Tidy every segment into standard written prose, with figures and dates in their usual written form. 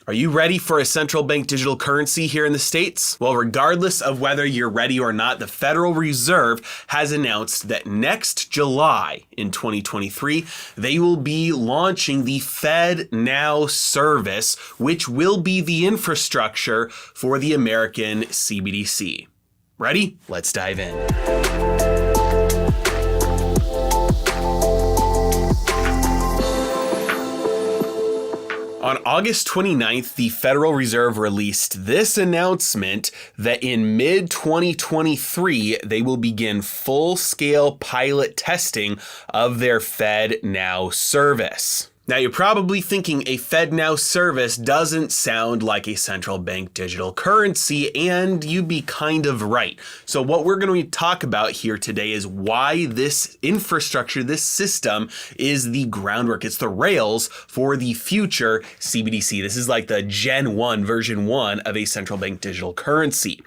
Are you ready for a central bank digital currency here in the States? Well, regardless of whether you're ready or not, the Federal Reserve has announced that next July in 2023, they will be launching the FedNow service, which will be the infrastructure for the American CBDC. Ready? Let's dive in. On August 29th, the Federal Reserve released this announcement that in mid-2023, they will begin full-scale pilot testing of their FedNow service. Now, you're probably thinking a FedNow service doesn't sound like a central bank digital currency, and you'd be kind of right. So what we're going to talk about here today is why this infrastructure, this system, is the groundwork. It's the rails for the future CBDC. This is like the Gen 1, version 1 of a central bank digital currency.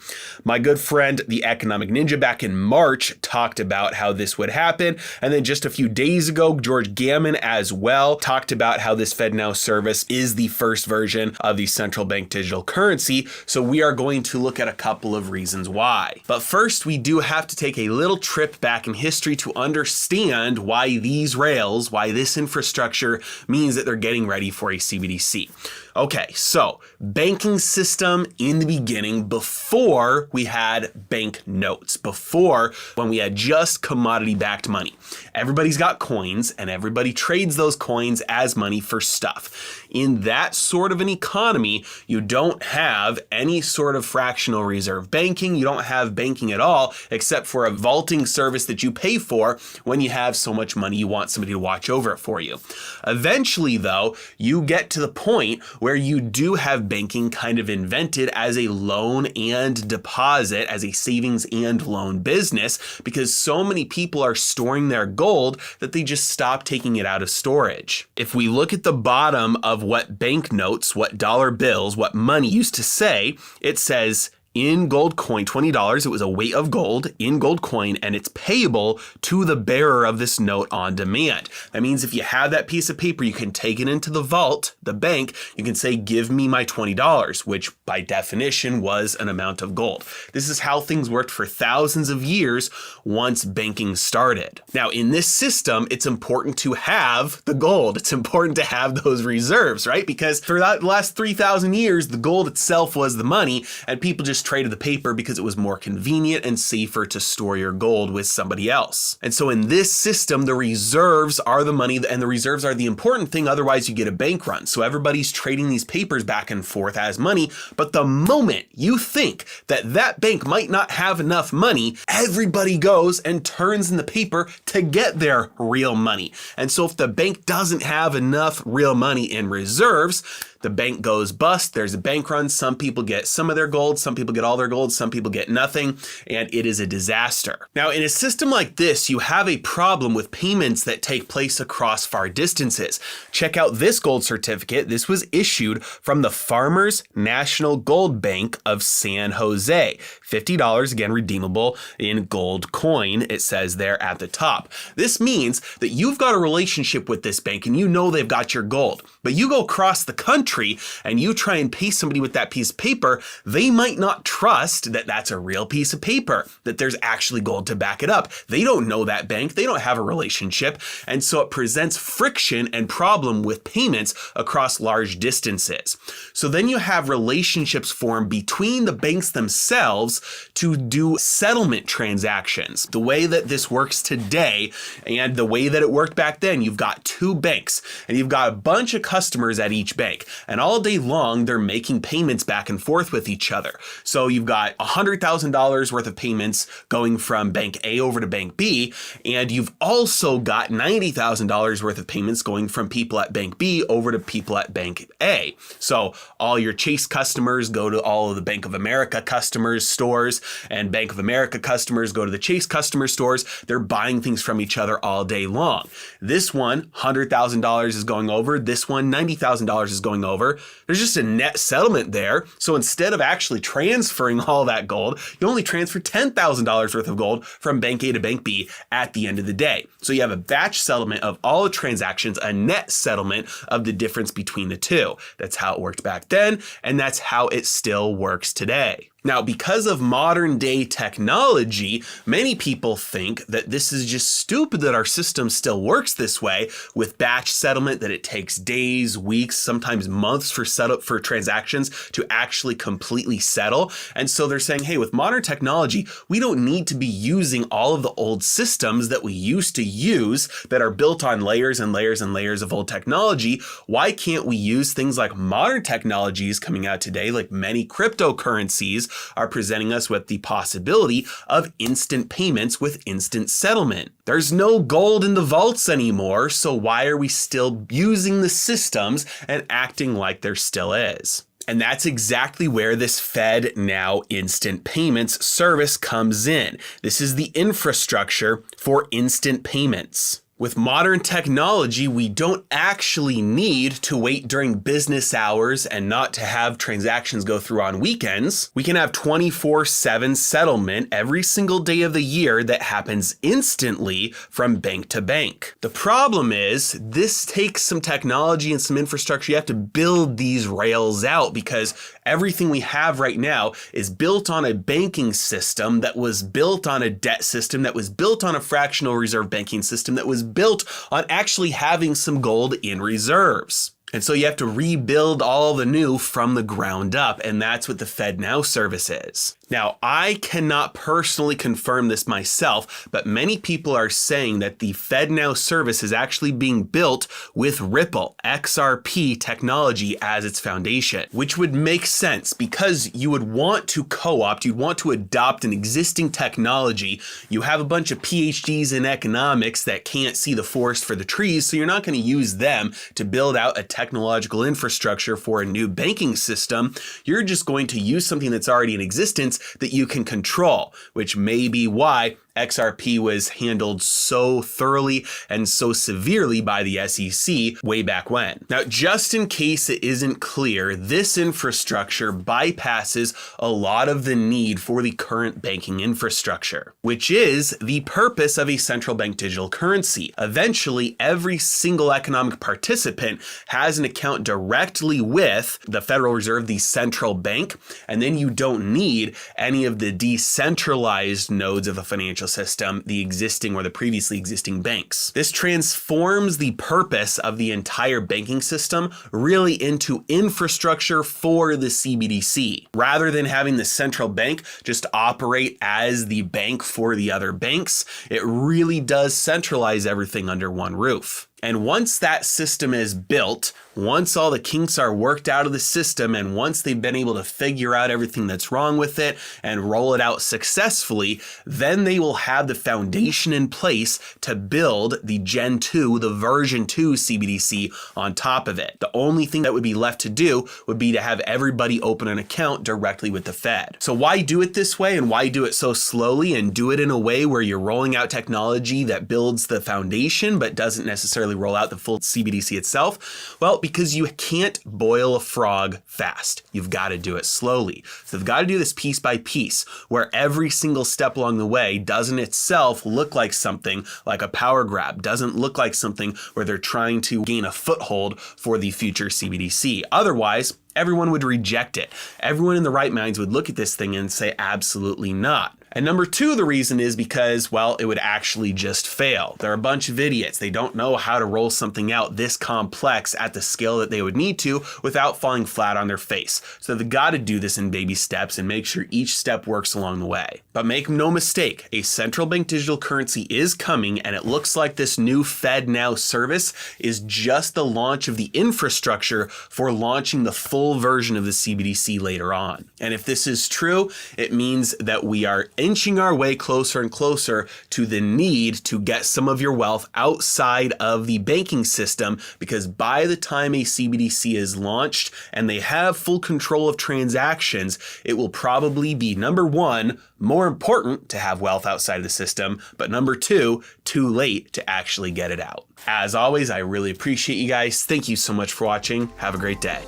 My good friend, the Economic Ninja, back in March, talked about how this would happen. And then just a few days ago, George Gammon as well talked about how this FedNow service is the first version of the central bank digital currency. So we are going to look at a couple of reasons why. But first, we do have to take a little trip back in history to understand why these rails, why this infrastructure means that they're getting ready for a CBDC. Okay, so banking system in the beginning, before we had bank notes, before when we had just commodity-backed money. Everybody's got coins and everybody trades those coins as money for stuff. In that sort of an economy, you don't have any sort of fractional reserve banking. You don't have banking at all, except for a vaulting service that you pay for when you have so much money you want somebody to watch over it for you. Eventually, though, you get to the point where you do have banking kind of invented as a loan and deposit, as a savings and loan business, because so many people are storing their gold that they just stop taking it out of storage. If we look at the bottom of what banknotes, what dollar bills, what money used to say, it says, in gold coin, $20, it was a weight of gold in gold coin, and it's payable to the bearer of this note on demand. That means if you have that piece of paper, you can take it into the vault, the bank, you can say, give me my $20, which by definition was an amount of gold. This is how things worked for thousands of years once banking started. Now, in this system, it's important to have the gold. It's important to have those reserves, right? Because for the last 3,000 years, the gold itself was the money, and people just traded the paper because it was more convenient and safer to store your gold with somebody else. And so in this system, the reserves are the money, and the reserves are the important thing, otherwise you get a bank run. So everybody's trading these papers back and forth as money, but the moment you think that that bank might not have enough money, everybody goes and turns in the paper to get their real money. And so if the bank doesn't have enough real money in reserves, the bank goes bust, there's a bank run, some people get some of their gold, some people get all their gold, some people get nothing, and it is a disaster. Now, in a system like this, you have a problem with payments that take place across far distances. Check out this gold certificate. This was issued from the Farmers National Gold Bank of San Jose. $50, again, redeemable in gold coin, it says there at the top. This means that you've got a relationship with this bank and you know they've got your gold, but you go across the country and you try and pay somebody with that piece of paper, they might not trust that that's a real piece of paper, that there's actually gold to back it up. They don't know that bank. They don't have a relationship. And so it presents friction and problem with payments across large distances. So then you have relationships formed between the banks themselves to do settlement transactions. The way that this works today and the way that it worked back then, you've got two banks and you've got a bunch of customers at each bank. And all day long, they're making payments back and forth with each other. So you've got $100,000 worth of payments going from bank A over to bank B, and you've also got $90,000 worth of payments going from people at bank B over to people at bank A. So all your Chase customers go to all of the Bank of America customers' stores, and Bank of America customers go to the Chase customer stores. They're buying things from each other all day long. This one, $100,000 is going over. This one, $90,000 is going over. There's just a net settlement there. So instead of actually transferring all that gold, you only transfer $10,000 worth of gold from bank A to bank B at the end of the day. So you have a batch settlement of all the transactions, a net settlement of the difference between the two. That's how it worked back then, and that's how it still works today. Now, because of modern day technology, many people think that this is just stupid that our system still works this way with batch settlement, that it takes days, weeks, sometimes months for transactions to actually completely settle. And so they're saying, hey, with modern technology, we don't need to be using all of the old systems that we used to use that are built on layers and layers and layers of old technology. Why can't we use things like modern technologies coming out today, like many cryptocurrencies are presenting us with the possibility of instant payments with instant settlement? There's no gold in the vaults anymore, so why are we still using the systems and acting like there still is? And that's exactly where this FedNow instant payments service comes in. This is the infrastructure for instant payments. With modern technology, we don't actually need to wait during business hours and not to have transactions go through on weekends. We can have 24/7 settlement every single day of the year that happens instantly from bank to bank. The problem is this takes some technology and some infrastructure. You have to build these rails out because everything we have right now is built on a banking system that was built on a debt system that was built on a fractional reserve banking system that was built on actually having some gold in reserves. And so you have to rebuild all the new from the ground up, and that's what the FedNow service is. Now, I cannot personally confirm this myself, but many people are saying that the FedNow service is actually being built with Ripple XRP technology as its foundation, which would make sense because you would want to co-opt, you'd want to adopt an existing technology. You have a bunch of PhDs in economics that can't see the forest for the trees, so you're not going to use them to build out a technological infrastructure for a new banking system. You're just going to use something that's already in existence that you can control, which may be why XRP was handled so thoroughly and so severely by the SEC way back when. Now, just in case it isn't clear, this infrastructure bypasses a lot of the need for the current banking infrastructure, which is the purpose of a central bank digital currency. Eventually, every single economic participant has an account directly with the Federal Reserve, the central bank, and then you don't need any of the decentralized nodes of the financial system, the existing or the previously existing banks. This transforms the purpose of the entire banking system really into infrastructure for the CBDC. Rather than having the central bank just operate as the bank for the other banks, it really does centralize everything under one roof. And once that system is built, once all the kinks are worked out of the system, and once they've been able to figure out everything that's wrong with it and roll it out successfully, then they will have the foundation in place to build the Gen 2, the version 2 CBDC on top of it. The only thing that would be left to do would be to have everybody open an account directly with the Fed. So why do it this way, and why do it so slowly and do it in a way where you're rolling out technology that builds the foundation but doesn't necessarily roll out the full CBDC itself? Well, because you can't boil a frog fast. You've got to do it slowly. So they've got to do this piece by piece, where every single step along the way doesn't itself look like something like a power grab, doesn't look like something where they're trying to gain a foothold for the future CBDC. Otherwise, everyone would reject it. Everyone in the right minds would look at this thing and say, absolutely not. And number two, the reason is because, well, it would actually just fail. They're a bunch of idiots. They don't know how to roll something out this complex at the scale that they would need to without falling flat on their face. So they've got to do this in baby steps and make sure each step works along the way. But make no mistake, a central bank digital currency is coming, and it looks like this new FedNow service is just the launch of the infrastructure for launching the full version of the CBDC later on. And if this is true, it means that we are inching our way closer and closer to the need to get some of your wealth outside of the banking system, because by the time a CBDC is launched and they have full control of transactions, it will probably be, number one, more important to have wealth outside of the system, but number two, too late to actually get it out. As always, I really appreciate you guys. Thank you so much for watching. Have a great day.